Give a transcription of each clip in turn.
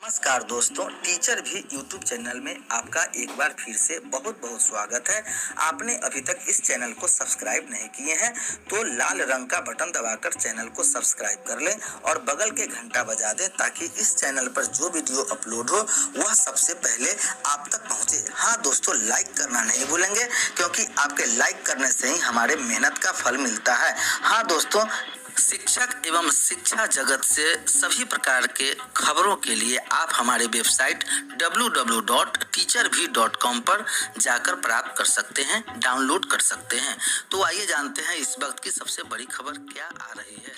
नमस्कार दोस्तों, टीचर भी यूट्यूब चैनल में आपका एक बार फिर से बहुत बहुत स्वागत है। आपने अभी तक इस चैनल को सब्सक्राइब नहीं किए हैं तो लाल रंग का बटन दबाकर चैनल को सब्सक्राइब कर लें और बगल के घंटा बजा दें ताकि इस चैनल पर जो वीडियो अपलोड हो वह सबसे पहले आप तक पहुंचे। हाँ दोस्तों, लाइक करना नहीं भूलेंगे क्योंकि आपके लाइक करने से ही हमारे मेहनत का फल मिलता है। हाँ दोस्तों, शिक्षक एवं शिक्षा जगत से सभी प्रकार के खबरों के लिए आप हमारे वेबसाइट www.teacharbhi.com पर जाकर प्राप्त कर सकते हैं, डाउनलोड कर सकते हैं। तो आइए जानते हैं इस वक्त की सबसे बड़ी खबर क्या आ रही है।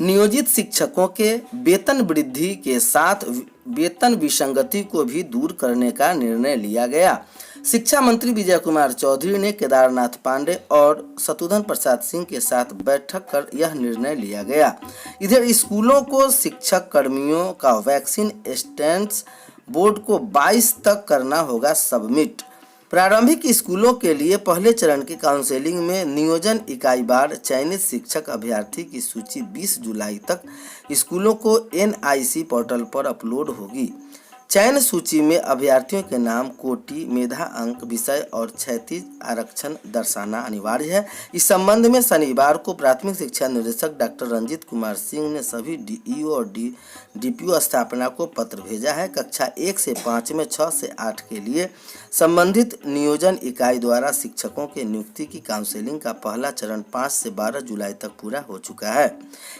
नियोजित शिक्षकों के वेतन वृद्धि के साथ वेतन विसंगति को भी दूर करने का निर्णय लिया गया। शिक्षा मंत्री विजय कुमार चौधरी ने केदारनाथ पांडे और शत्रुघ्न प्रसाद सिंह के साथ बैठक कर यह निर्णय लिया गया। इधर स्कूलों को शिक्षक कर्मियों का वैक्सीन स्टैंड्स बोर्ड को 22 तक करना होगा सबमिट। प्रारंभिक स्कूलों के लिए पहले चरण की काउंसलिंग में नियोजन इकाई बार चयनित शिक्षक अभ्यर्थी की सूची 20 जुलाई तक स्कूलों को NIC पोर्टल पर अपलोड होगी। चयन सूची में अभ्यर्थियों के नाम, कोटि, मेधा अंक, विषय और क्षैतिज आरक्षण दर्शाना अनिवार्य है। इस संबंध में शनिवार को प्राथमिक शिक्षा निदेशक डॉक्टर रंजीत कुमार सिंह ने सभी DEO और DPO स्थापना को पत्र भेजा है। कक्षा 1 से 5 में 6 से 8 के लिए संबंधित नियोजन इकाई द्वारा शिक्षकों के नियुक्ति की काउंसलिंग का पहला चरण 5 से 12 जुलाई तक पूरा हो चुका है।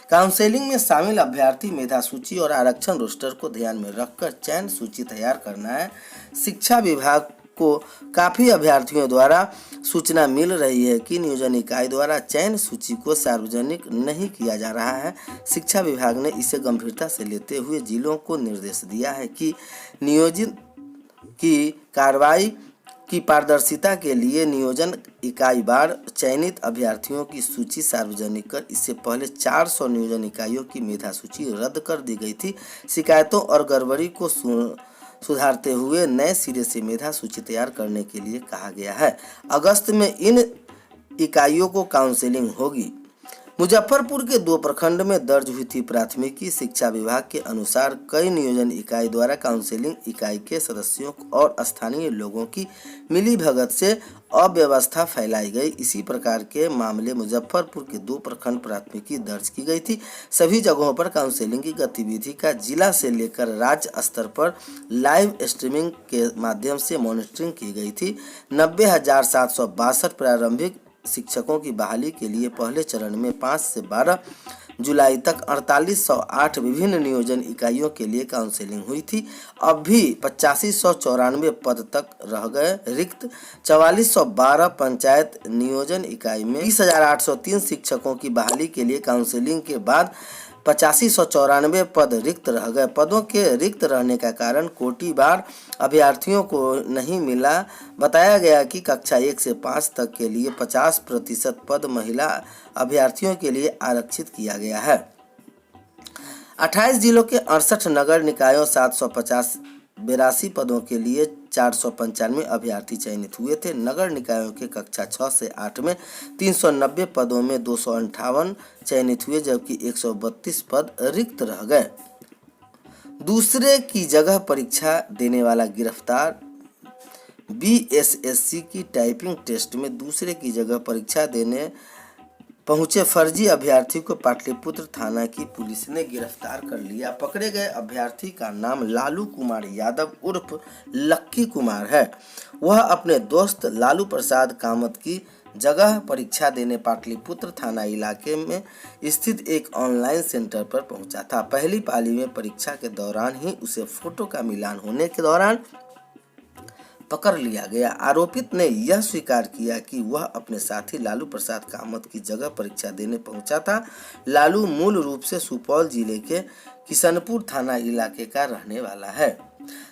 काउंसलिंग में शामिल अभ्यर्थी मेधा सूची और आरक्षण रोस्टर को ध्यान में रखकर चयन सूची तैयार करना है। शिक्षा विभाग को काफी अभ्यर्थियों द्वारा सूचना मिल रही है कि नियोजन इकाई द्वारा चयन सूची को सार्वजनिक नहीं किया जा रहा है। शिक्षा विभाग ने इसे गंभीरता से लेते हुए जिलों को निर्देश दिया है कि नियोजित की कार्रवाई की पारदर्शिता के लिए नियोजन इकाई बार चयनित अभ्यर्थियों की सूची सार्वजनिक कर इससे पहले 400 नियोजन इकाइयों की मेधा सूची रद्द कर दी गई थी। शिकायतों और गड़बड़ी को सुधारते हुए नए सिरे से मेधा सूची तैयार करने के लिए कहा गया है। अगस्त में इन इकाइयों को काउंसलिंग होगी। मुजफ्फरपुर के 2 प्रखंड में दर्ज हुई थी प्राथमिकी। शिक्षा विभाग के अनुसार कई नियोजन इकाई द्वारा काउंसलिंग इकाई के सदस्यों और स्थानीय लोगों की मिलीभगत से अव्यवस्था फैलाई गई। इसी प्रकार के मामले मुजफ्फरपुर के 2 प्रखंड प्राथमिकी दर्ज की गई थी। सभी जगहों पर काउंसलिंग की गतिविधि का जिला से लेकर राज्य स्तर पर लाइव स्ट्रीमिंग के माध्यम से मॉनिटरिंग की गई थी। 90,762 प्रारंभिक शिक्षकों की बहाली के लिए पहले चरण में 5 से 12 जुलाई तक 4808 विभिन्न नियोजन इकाइयों के लिए काउंसलिंग हुई थी। अब भी 8594 पद तक रह गए रिक्त। 4412 पंचायत नियोजन इकाई में 20,803 शिक्षकों की बहाली के लिए काउंसलिंग के बाद 8594 पद रिक्त रह गए। पदों के रिक्त रहने का कारण कोटि बार अभ्यर्थियों को नहीं मिला। बताया गया कि कक्षा 1 से 5 तक के लिए 50% पद महिला अभ्यर्थियों के लिए आरक्षित किया गया है। 28 जिलों के 68 नगर निकायों 782 पदों के लिए 495 अभ्यर्थी चयनित हुए थे। नगर निकायों के कक्षा 6 से 8 में 390 पदों में 258 चयनित हुए जबकि 132 पद रिक्त रह गए। दूसरे की जगह परीक्षा देने वाला गिरफ्तार। BSSC की टाइपिंग टेस्ट में दूसरे की जगह परीक्षा देने पहुंचे फर्जी अभ्यर्थी को पाटलिपुत्र थाना की पुलिस ने गिरफ्तार कर लिया। पकड़े गए अभ्यर्थी का नाम लालू कुमार यादव उर्फ लक्की कुमार है। वह अपने दोस्त लालू प्रसाद कामत की जगह परीक्षा देने पाटलिपुत्र थाना इलाके में स्थित एक ऑनलाइन सेंटर पर पहुंचा था। पहली पाली में परीक्षा के दौरान ही उसे फोटो का मिलान होने के दौरान पकड़ लिया गया। आरोपित ने यह स्वीकार किया कि वह अपने साथी लालू प्रसाद कामत की जगह परीक्षा देने पहुंचा था। लालू मूल रूप से सुपौल जिले के किशनपुर थाना इलाके का रहने वाला है।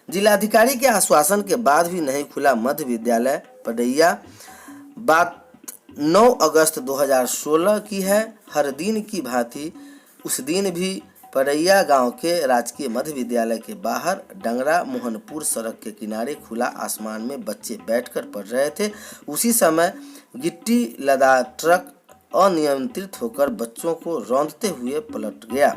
जिलाधिकारी के आश्वासन के बाद भी नहीं खुला मध्य विद्यालय पडैया। बात 9 अगस्त 2016 की है। हर दिन की भांति उस दिन भी पडैया गांव के राजकीय मध्य विद्यालय के बाहर डंगरा मोहनपुर सड़क के किनारे खुला आसमान में बच्चे बैठकर पढ़ रहे थे। उसी समय गिट्टी लदा ट्रक अनियंत्रित होकर बच्चों को रौंदते हुए पलट गया।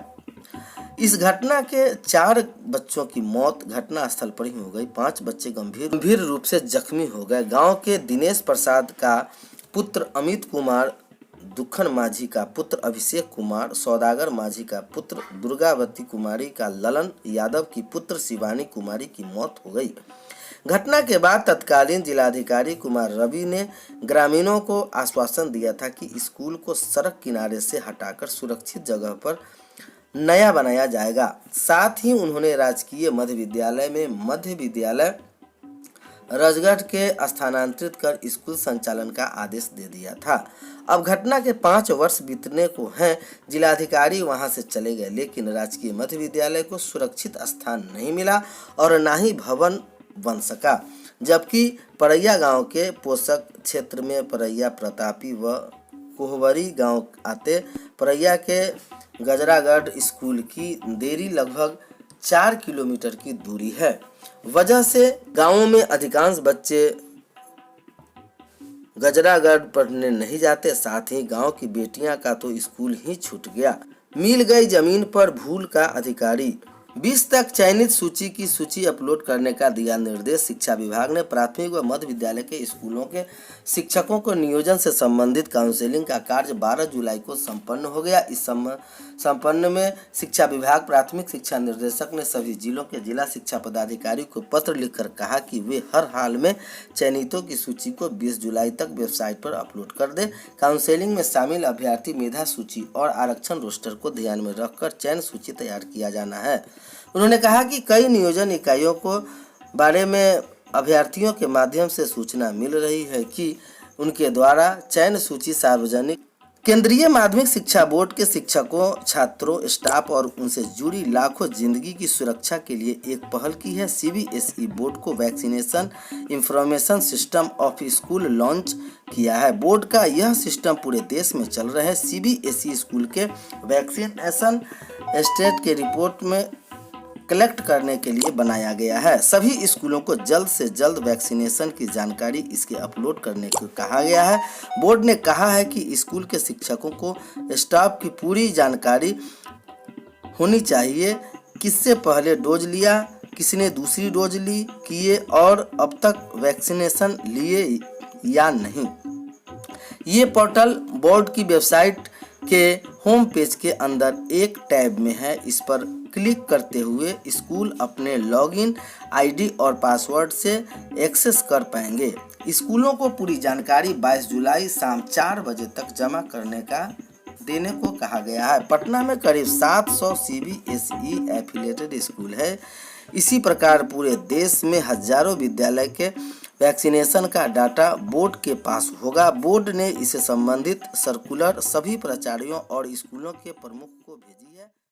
इस घटना के 4 बच्चों की मौत घटनास्थल पर ही हो गई। 5 बच्चे गंभीर रूप से जख्मी हो गए। गांव के दिनेश प्रसाद का पुत्र अमित कुमार, दुखन माझी का पुत्र अभिषेक कुमार, सौदागर माझी का पुत्र, दुर्गावती कुमारी का ललन यादव की पुत्र शिवानी कुमारी की मौत हो गई। घटना के बाद तत्कालीन जिलाधिकारी कुमार रवि ने ग्रामीणों को आश्वासन दिया था कि स्कूल को सड़क किनारे से हटाकर सुरक्षित जगह पर नया बनाया जाएगा। साथ ही उन्होंने राजकीय मध्य विद्यालय में मध्य विद्यालय रजगढ़ के स्थानांतरित कर स्कूल संचालन का आदेश दे दिया था। अब घटना के 5 वर्ष बीतने को हैं। जिलाधिकारी वहां से चले गए, लेकिन राजकीय मध्य विद्यालय को सुरक्षित स्थान नहीं मिला और ना ही भवन बन सका। जबकि परैया गांव के पोषक क्षेत्र में परैया, प्रतापी व कोहबरी गांव आते परैया के गजरागढ़ स्कूल की देरी लगभग 4 किलोमीटर की दूरी है। वजह से गांवों में अधिकांश बच्चे गजरागढ़ पढ़ने नहीं जाते। साथ ही गांव की बेटियां का तो स्कूल ही छूट गया। मिल गई जमीन पर भूल का अधिकारी। 20 तक चयनित सूची की सूची अपलोड करने का दिया निर्देश। शिक्षा विभाग ने प्राथमिक व मध्य विद्यालय के स्कूलों के शिक्षकों को नियोजन से संबंधित काउंसलिंग का कार्य 12 जुलाई को संपन्न हो गया। इस संपन्न में शिक्षा विभाग प्राथमिक शिक्षा निर्देशक ने सभी जिलों के जिला शिक्षा पदाधिकारी को पत्र लिखकर कहा कि वे हर हाल में चयनितों की सूची को 20 जुलाई तक वेबसाइट पर अपलोड कर दे। काउंसलिंग में शामिल अभ्यर्थी मेधा सूची और आरक्षण रोस्टर को ध्यान में रखकर चयन सूची तैयार किया जाना है। उन्होंने कहा कि कई नियोजन इकाइयों को बारे में अभ्यर्थियों के माध्यम से सूचना मिल रही है कि उनके द्वारा चयन सूची सार्वजनिक। केंद्रीय माध्यमिक शिक्षा बोर्ड के शिक्षकों, छात्रों, स्टाफ और उनसे जुड़ी लाखों जिंदगी की सुरक्षा के लिए एक पहल की है। CBSE बोर्ड को vaccination information system of school launch किया है। बोर्ड का यह सिस्टम पूरे देश में चल रहे CBSE स्कूल के वैक्सीनेशन स्टेट के रिपोर्ट में कलेक्ट करने के लिए बनाया गया है। सभी स्कूलों को जल्द से जल्द वैक्सीनेशन की जानकारी इसके अपलोड करने को कहा गया है। बोर्ड ने कहा है कि स्कूल के शिक्षकों को स्टाफ की पूरी जानकारी होनी चाहिए, किससे पहले डोज लिया, किसने दूसरी डोज ली किए और अब तक वैक्सीनेशन लिए या नहीं। ये पोर्टल बोर्ड की वेबसाइट के होम पेज के अंदर एक टैब में है। इस पर क्लिक करते हुए स्कूल अपने लॉगिन आईडी और पासवर्ड से एक्सेस कर पाएंगे। स्कूलों को पूरी जानकारी 22 जुलाई शाम 4 बजे तक जमा देने को कहा गया है। पटना में करीब 700 CBSE एफिलिएटेड स्कूल है। इसी प्रकार पूरे देश में हजारों विद्यालय के वैक्सीनेशन का डाटा बोर्ड के पास होगा। बोर्ड ने इससे संबंधित सर्कुलर सभी प्राचार्यों और स्कूलों के प्रमुख को भेजी है।